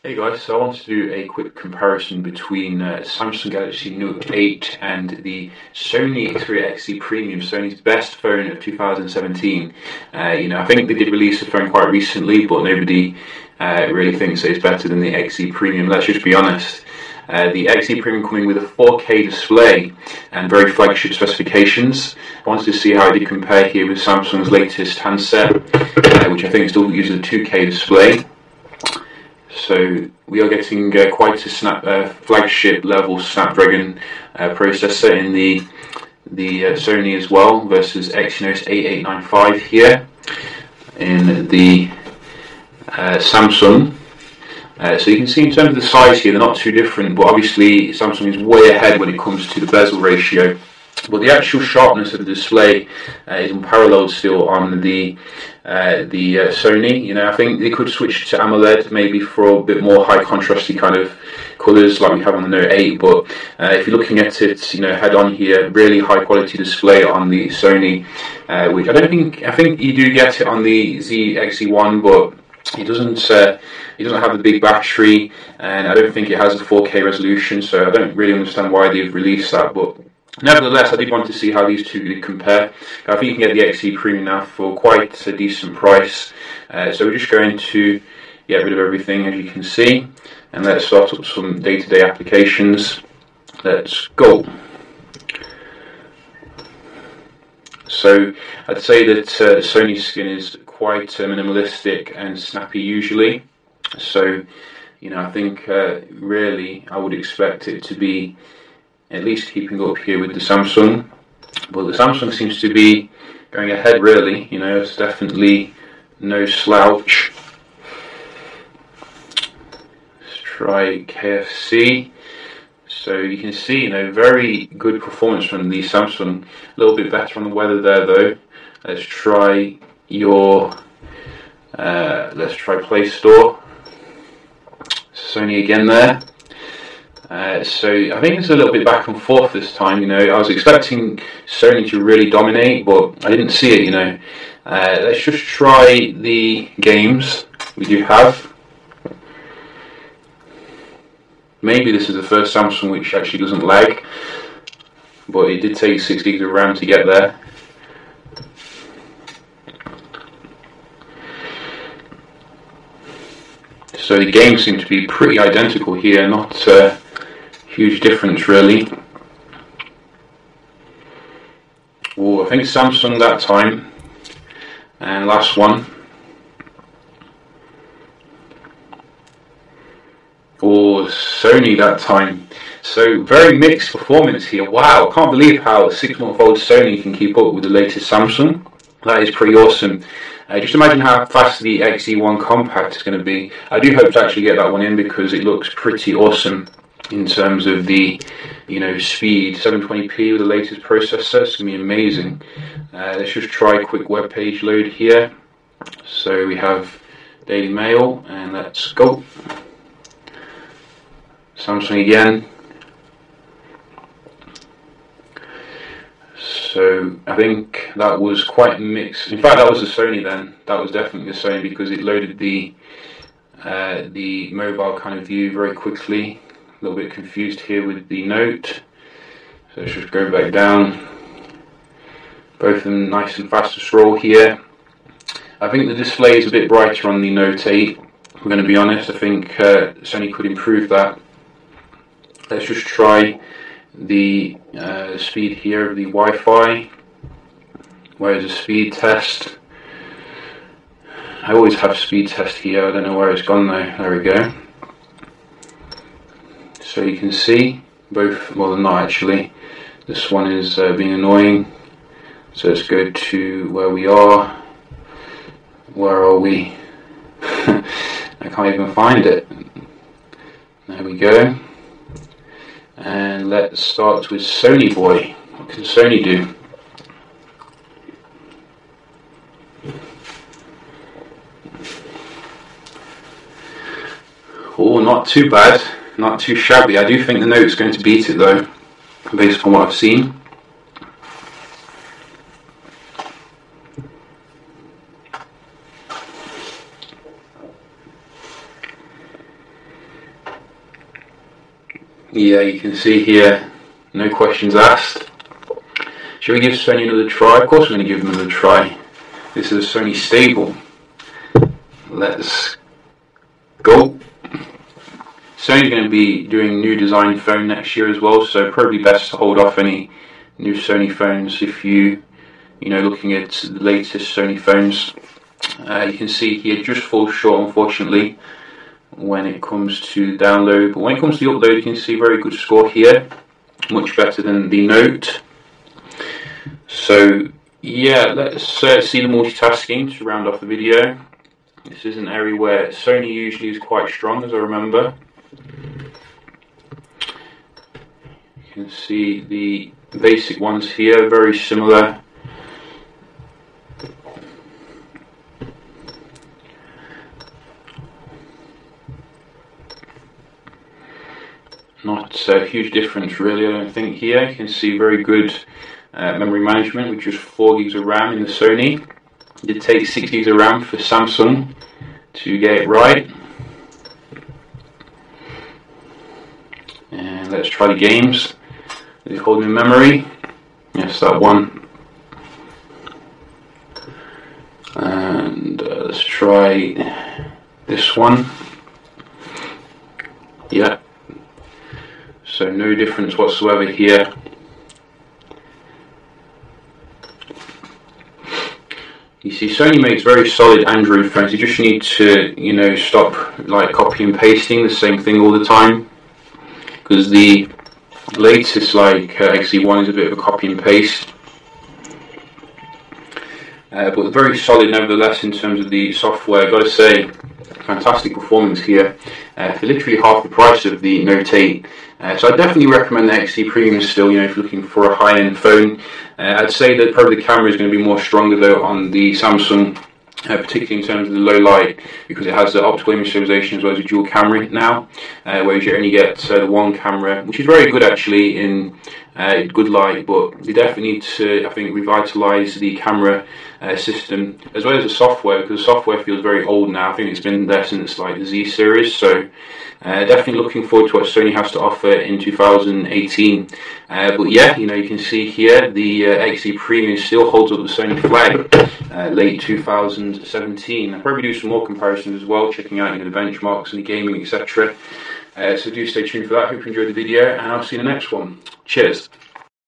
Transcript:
Hey guys, so I want to do a quick comparison between Samsung Galaxy Note 8 and the Sony Xperia XZ Premium, Sony's best phone of 2017. I think they did release a phone quite recently, but nobody really thinks that it's better than the XZ Premium. Let's just be honest. The XZ Premium coming with a 4K display and very flagship specifications. I wanted to see how it did compare here with Samsung's latest handset, which I think still uses a 2K display. So we are getting quite a flagship level Snapdragon processor in the Sony as well versus Exynos 8895 here in the Samsung. So you can see in terms of the size here, they're not too different, but obviously Samsung is way ahead when it comes to the bezel ratio. But the actual sharpness of the display is unparalleled still on the Sony. I think they could switch to AMOLED maybe for a bit more high contrasty kind of colours like we have on the Note 8. But if you're looking at it, head on here, really high quality display on the Sony, which I think you do get it on the XZ1, but it doesn't have the big battery, and I don't think it has a 4K resolution. So I don't really understand why they've released that, but nevertheless, I did want to see how these two compare. I think you can get the XE Premium now for quite a decent price. So we're just going to get rid of everything, as you can see, and let's start up some day-to-day applications. Let's go. So I'd say that Sony's skin is quite minimalistic and snappy usually. So, I think really I would expect it to be at least keeping up here with the Samsung, but the Samsung seems to be going ahead really. It's definitely no slouch. Let's try KFC. So you can see, very good performance from the Samsung. A little bit better on the weather there though. Let's try Play Store. Sony again there. So I think it's a little bit back and forth this time. I was expecting Sony to really dominate, but I didn't see it. Let's just try the games we do have. Maybe this is the first Samsung which actually doesn't lag, but it did take 6 gigs of RAM to get there. So the games seem to be pretty identical here, not huge difference really. Oh, I think Samsung that time, and last one. Or Sony that time. So very mixed performance here. Wow, I can't believe how a 6-month-old Sony can keep up with the latest Samsung. That is pretty awesome. Just imagine how fast the XE1 Compact is going to be. I do hope to actually get that one in because it looks pretty awesome in terms of the speed. 720p with the latest processor. It's going to be amazing. Let's just try a quick web page load here. So we have Daily Mail, and let's go. Samsung again. So I think that was quite mixed. In fact, that was the Sony then. That was definitely the Sony because it loaded the mobile kind of view very quickly. A little bit confused here with the Note. So let's just go back down. Both of them nice and fast to scroll here. I think the display is a bit brighter on the Note 8. I'm going to be honest. I think Sony could improve that. Let's just try the speed here of the Wi-Fi. Where's the speed test? I always have speed test here. I don't know where it's gone though. There we go. So you can see both. Well, they're not actually. This one is being annoying. So let's go to where we are. Where are we? I can't even find it. There we go. And let's start with Sony Boy. What can Sony do? Oh, not too bad. Not too shabby. I do think the Note's going to beat it though, based on what I've seen. Yeah, you can see here, no questions asked. Should we give Sony another try? Of course we're going to give them another try. This is a Sony Stable. Let's go. Sony's going to be doing a new design phone next year as well, so probably best to hold off any new Sony phones if you know, looking at the latest Sony phones. You can see here just falls short, unfortunately, when it comes to download, but when it comes to the upload, you can see very good score here, much better than the Note. So yeah, let's see the multitasking to round off the video. This is an area where Sony usually is quite strong, as I remember. You can see the basic ones here, very similar. Not a huge difference really, I don't think here. You can see very good memory management with just 4 gigs of RAM in the Sony. It did take 6 gigs of RAM for Samsung to get it right. And let's try the games. Is it holding in memory? Yes, that one. And let's try this one. Yeah. So no difference whatsoever here. You see, Sony makes very solid Android phones. You just need to, you know, stop like copy and pasting the same thing all the time, because the latest like XE1 is a bit of a copy and paste. But very solid nevertheless in terms of the software. Got to say, fantastic performance here for literally half the price of the Note 8. So I definitely recommend the XE Premium still, you know, if you're looking for a high-end phone. I'd say that probably the camera is going to be more stronger though on the Samsung, particularly in terms of the low light, because it has the optical image stabilization as well as a dual camera now, whereas you only get the one camera, which is very good actually in good light, but they definitely need to, I think, revitalize the camera system as well as the software, because the software feels very old now. I think it's been there since like the Z series, so definitely looking forward to what Sony has to offer in 2018. But yeah, you know, you can see here the XE Premium still holds up the Sony flag, late 2017. I'll probably do some more comparisons as well, checking out, you know, the benchmarks and the gaming, etc. So do stay tuned for that. Hope you enjoyed the video, and I'll see you in the next one. Cheers.